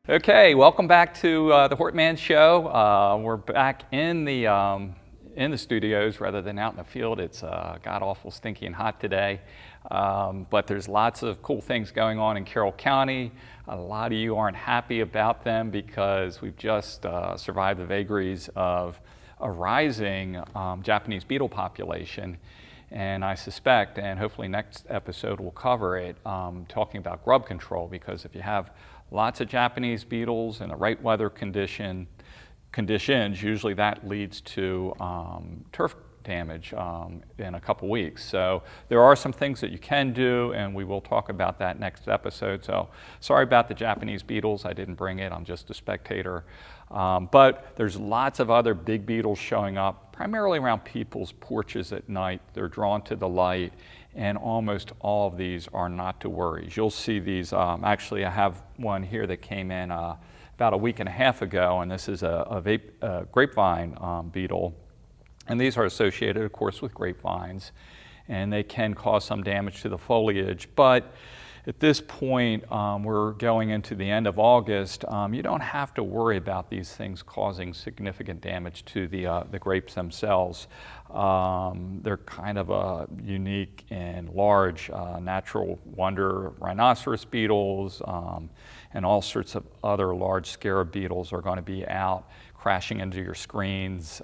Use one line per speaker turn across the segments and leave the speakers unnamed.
Okay, welcome back to the Hortman Show. We're back in the studios rather than out in the field. It's god-awful stinky and hot today, but there's lots of cool things going on in Carroll County. A lot of you aren't happy about them because we've just survived the vagaries of a rising Japanese beetle population. And I suspect, and hopefully next episode we'll cover it, talking about grub control, because if you have lots of Japanese beetles in the right weather conditions, usually that leads to turf damage in a couple weeks. So there are some things that you can do, and we will talk about that next episode. So sorry about the Japanese beetles. I didn't bring it. I'm just a spectator. But there's lots of other big beetles showing up, primarily around people's porches at night. They're drawn to the light, and almost all of these are not to worry. You'll see these. Actually, I have one here that came in about a week and a half ago, and this is a grapevine beetle. And these are associated, of course, with grapevines, and they can cause some damage to the foliage. But at this point, we're going into the end of August. You don't have to worry about these things causing significant damage to the grapes themselves. They're kind of a unique and large natural wonder. Rhinoceros beetles and all sorts of other large scarab beetles are going to be out crashing into your screens.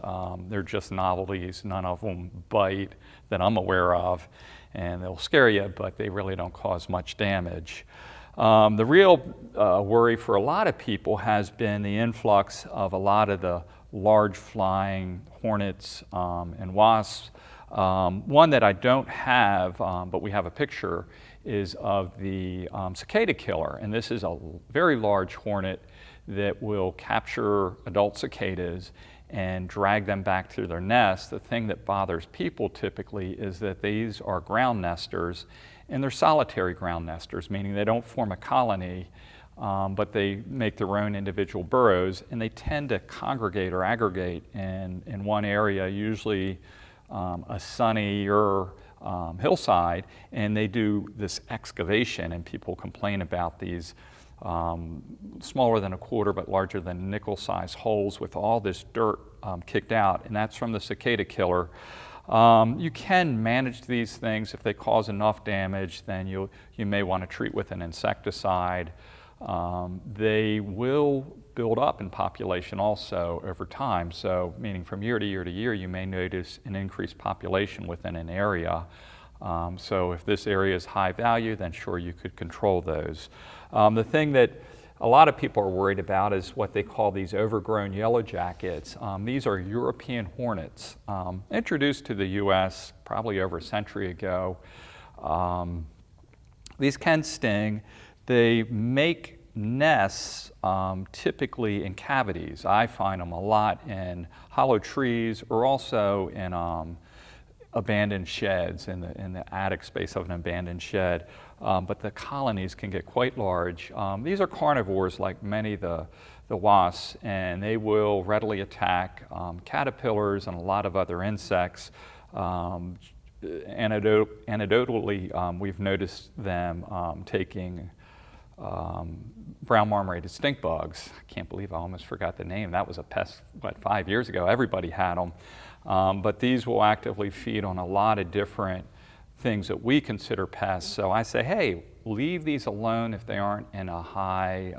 They're just novelties. None of them bite that I'm aware of, and they'll scare you, but they really don't cause much damage. The real worry for a lot of people has been the influx of a lot of the large flying hornets and wasps. One that I don't have, but we have a picture, is of the cicada killer, and this is a very large hornet that will capture adult cicadas and drag them back to their nest. The thing that bothers people typically is that these are ground nesters, and they're solitary ground nesters, meaning they don't form a colony, but they make their own individual burrows, and they tend to congregate or aggregate in one area, usually a sunnier hillside, and they do this excavation, and people complain about these smaller than a quarter but larger than nickel-sized holes with all this dirt kicked out, and that's from the cicada killer. You can manage these things. If they cause enough damage, then you may want to treat with an insecticide. They will build up in population also over time, so meaning from year to year to year you may notice an increased population within an area. So if this area is high value, then sure, you could control those. The thing that a lot of people are worried about is what they call these overgrown yellow jackets. These are European hornets, introduced to the U.S. probably over a century ago. These can sting. They make nests typically in cavities. I find them a lot in hollow trees or also in abandoned sheds, in the attic space of an abandoned shed. But the colonies can get quite large. These are carnivores like many of the wasps, and they will readily attack caterpillars and a lot of other insects. Anecdotally, we've noticed them taking brown marmorated stink bugs. I can't believe I almost forgot the name. That was a pest, 5 years ago? Everybody had them. But these will actively feed on a lot of different things that we consider pests. So I say, hey, leave these alone if they aren't in a high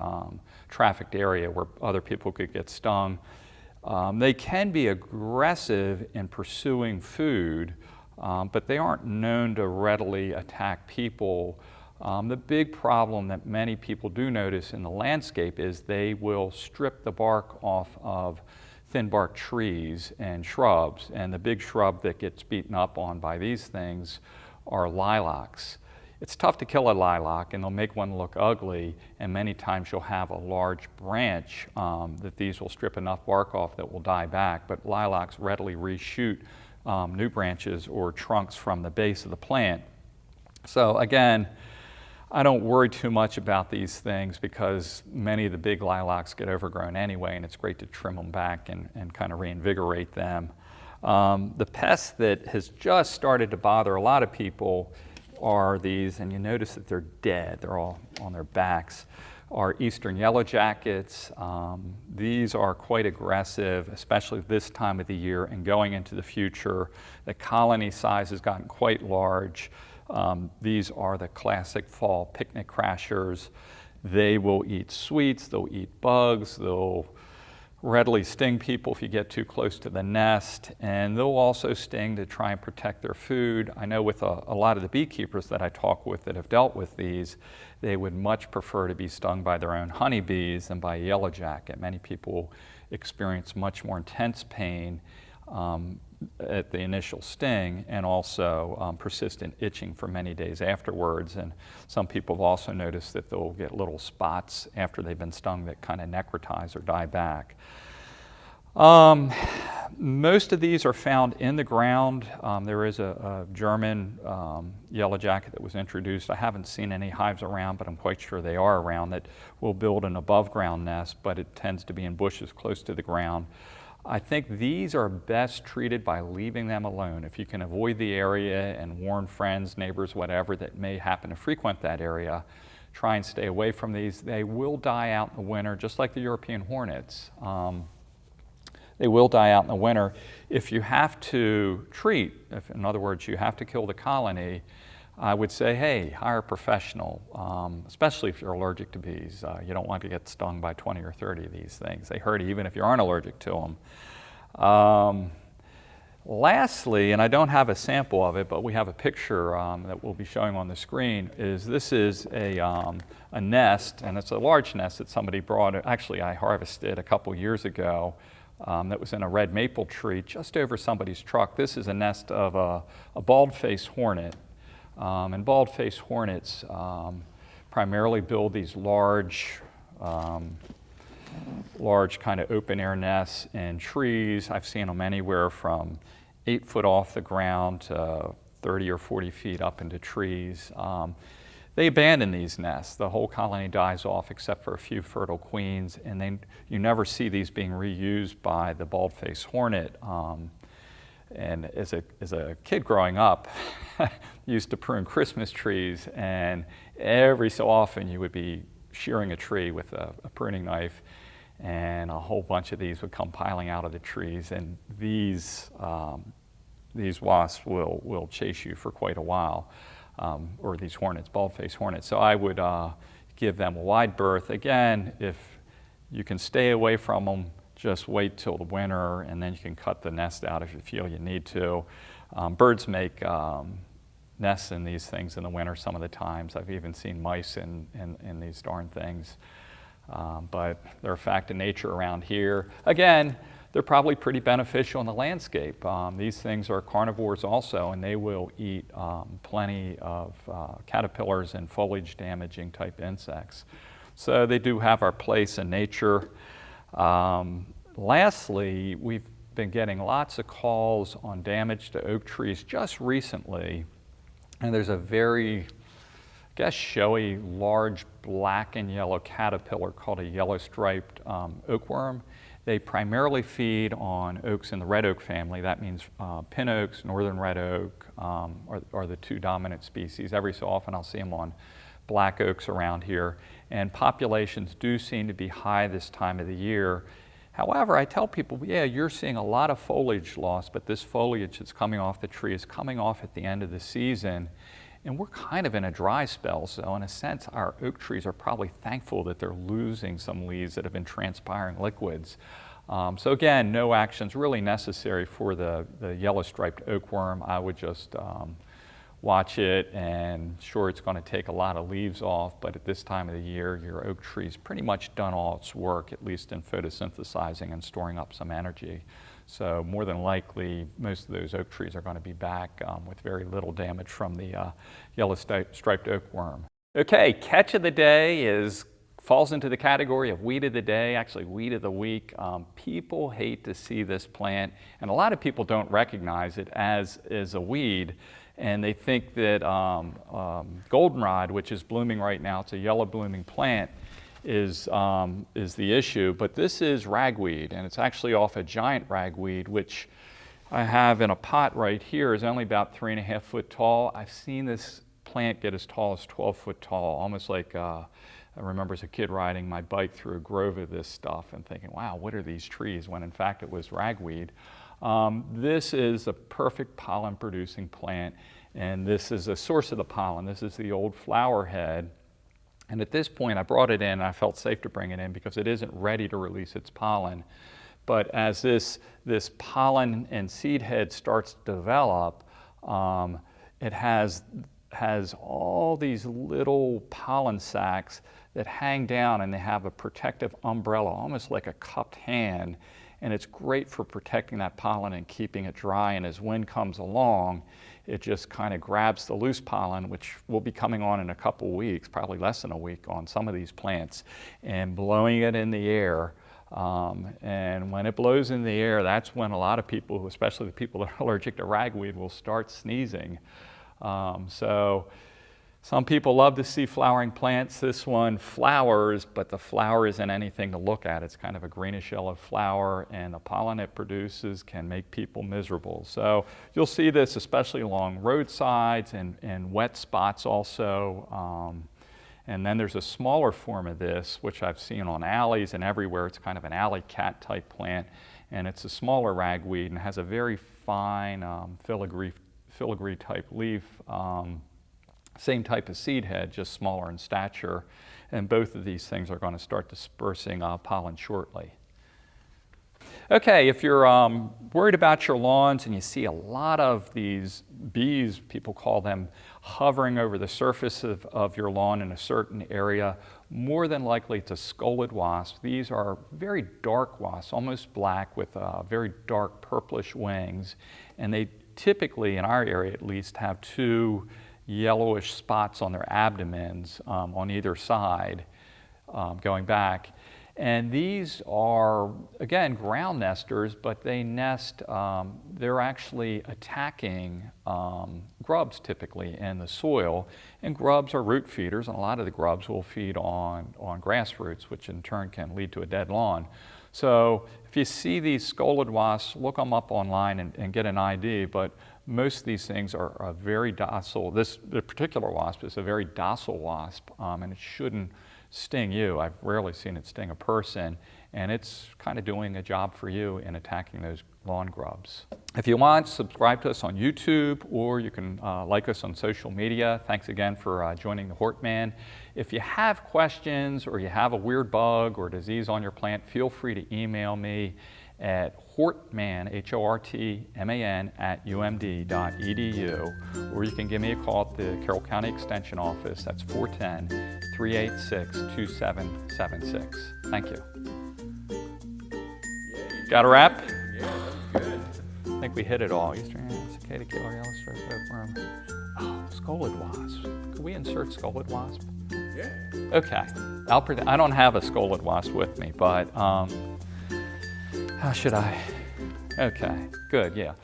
trafficked area where other people could get stung. They can be aggressive in pursuing food, but they aren't known to readily attack people. The big problem that many people do notice in the landscape is they will strip the bark off of thin bark trees and shrubs, and the big shrub that gets beaten up on by these things are lilacs. It's tough to kill a lilac, and they'll make one look ugly, and many times you'll have a large branch that these will strip enough bark off that will die back, but lilacs readily reshoot new branches or trunks from the base of the plant. So again, I don't worry too much about these things because many of the big lilacs get overgrown anyway, and it's great to trim them back and kind of reinvigorate them. The pest that has just started to bother a lot of people are these, and you notice that they're dead. They're all on their backs. are eastern yellow jackets. These are quite aggressive, especially this time of the year and going into the future. The colony size has gotten quite large. These are the classic fall picnic crashers. They will eat sweets, they'll eat bugs, they'll readily sting people if you get too close to the nest, and they'll also sting to try and protect their food. I know with a lot of the beekeepers that I talk with that have dealt with these, they would much prefer to be stung by their own honeybees than by a yellow jacket. Many people experience much more intense pain at the initial sting, and also persistent itching for many days afterwards. And some people have also noticed that they'll get little spots after they've been stung that kind of necrotize or die back. Most of these are found in the ground. There is a German yellow jacket that was introduced. I haven't seen any hives around, but I'm quite sure they are around, that will build an above ground nest, but it tends to be in bushes close to the ground. I think these are best treated by leaving them alone. If you can avoid the area and warn friends, neighbors, whatever that may happen to frequent that area, try and stay away from these. They will die out in the winter, just like the European hornets. They will die out in the winter. If you have to treat, if in other words you have to kill the colony, I would say, hey, hire a professional, especially if you're allergic to bees. You don't want to get stung by 20 or 30 of these things. They hurt even if you aren't allergic to them. Lastly, and I don't have a sample of it, but we have a picture that we'll be showing on the screen, this is a nest, and it's a large nest that somebody brought. Actually, I harvested a couple years ago. That was in a red maple tree just over somebody's truck. This is a nest of a bald-faced hornet. And bald-faced hornets primarily build these large kind of open-air nests in trees. I've seen them anywhere from 8 foot off the ground to 30 or 40 feet up into trees. They abandon these nests. The whole colony dies off except for a few fertile queens, and then you never see these being reused by the bald-faced hornet. And as a kid growing up, used to prune Christmas trees, and every so often you would be shearing a tree with a pruning knife, and a whole bunch of these would come piling out of the trees, and these wasps will chase you for quite a while, or these hornets, bald-faced hornets. So I would give them a wide berth. Again, if you can stay away from them, just wait till the winter, and then you can cut the nest out if you feel you need to. Birds make nests in these things in the winter some of the times. I've even seen mice in these darn things. But they're a fact of nature around here. Again, they're probably pretty beneficial in the landscape. These things are carnivores also, and they will eat plenty of caterpillars and foliage damaging type insects. So they do have our place in nature. Lastly, we've been getting lots of calls on damage to oak trees just recently, and there's a very, I guess, showy, large black and yellow caterpillar called a yellow-striped oakworm. They primarily feed on oaks in the red oak family. That means pin oaks, northern red oak are the two dominant species. Every so often I'll see them on black oaks around here, and populations do seem to be high this time of the year. However, I tell people, yeah, you're seeing a lot of foliage loss, but this foliage that's coming off the tree is coming off at the end of the season, and we're kind of in a dry spell, so in a sense our oak trees are probably thankful that they're losing some leaves that have been transpiring liquids. So again, no actions really necessary for the yellow-striped oakworm. I would just watch it, and sure, it's going to take a lot of leaves off, but at this time of the year, your oak tree's pretty much done all its work, at least in photosynthesizing and storing up some energy. So more than likely, most of those oak trees are going to be back with very little damage from the yellow-striped oakworm. Okay, catch of the day falls into the category of weed of the day, actually weed of the week. People hate to see this plant, and a lot of people don't recognize it as a weed. And they think that goldenrod, which is blooming right now, it's a yellow blooming plant, is the issue. But this is ragweed, and it's actually off a giant ragweed, which I have in a pot right here, is only about 3.5 foot tall. I've seen this plant get as tall as 12 foot tall, almost like I remember as a kid riding my bike through a grove of this stuff and thinking, wow, what are these trees? When in fact it was ragweed. This is a perfect pollen producing plant, and this is a source of the pollen. This is the old flower head. And at this point I brought it in, and I felt safe to bring it in because it isn't ready to release its pollen. But as this pollen and seed head starts to develop, it has all these little pollen sacs that hang down, and they have a protective umbrella, almost like a cupped hand. And it's great for protecting that pollen and keeping it dry. And as wind comes along, it just kind of grabs the loose pollen, which will be coming on in a couple weeks, probably less than a week on some of these plants, and blowing it in the air. And when it blows in the air, that's when a lot of people, especially the people that are allergic to ragweed, will start sneezing. So some people love to see flowering plants. This one flowers, but the flower isn't anything to look at. It's kind of a greenish yellow flower, and the pollen it produces can make people miserable. So you'll see this especially along roadsides and wet spots also. And then there's a smaller form of this, which I've seen on alleys and everywhere. It's kind of an alley cat type plant, and it's a smaller ragweed and has a very fine filigree type leaf. Same type of seed head, just smaller in stature. And both of these things are going to start dispersing pollen shortly. Okay, if you're worried about your lawns and you see a lot of these bees, people call them, hovering over the surface of your lawn in a certain area, more than likely it's a scolled wasp. These are very dark wasps, almost black, with very dark purplish wings. And they typically, in our area at least, have two yellowish spots on their abdomens on either side going back. And these are, again, ground nesters, but they nest, they're actually attacking grubs typically in the soil. And grubs are root feeders, and a lot of the grubs will feed on grass roots, which in turn can lead to a dead lawn. So if you see these scolled wasps, look them up online and get an ID, but most of these things are very docile. This particular wasp is a very docile wasp, and it shouldn't sting you. I've rarely seen it sting a person, and it's kind of doing a job for you in attacking those lawn grubs. If you want, subscribe to us on YouTube, or you can like us on social media. Thanks again for joining the Hortman. If you have questions, or you have a weird bug or disease on your plant, feel free to email me at Hortman, Hortman, @umd.edu, or you can give me a call at the Carroll County Extension Office. That's 410-386-2776. Thank you. Got a wrap?
Yeah, that was good.
I think we hit it all. Eastern cicada, killer yellow striped oakworm. Oh, scolled wasp. Could we insert scolled wasp?
Yeah.
Okay. I don't have a scolled wasp with me, but how should I? Okay, good, yeah.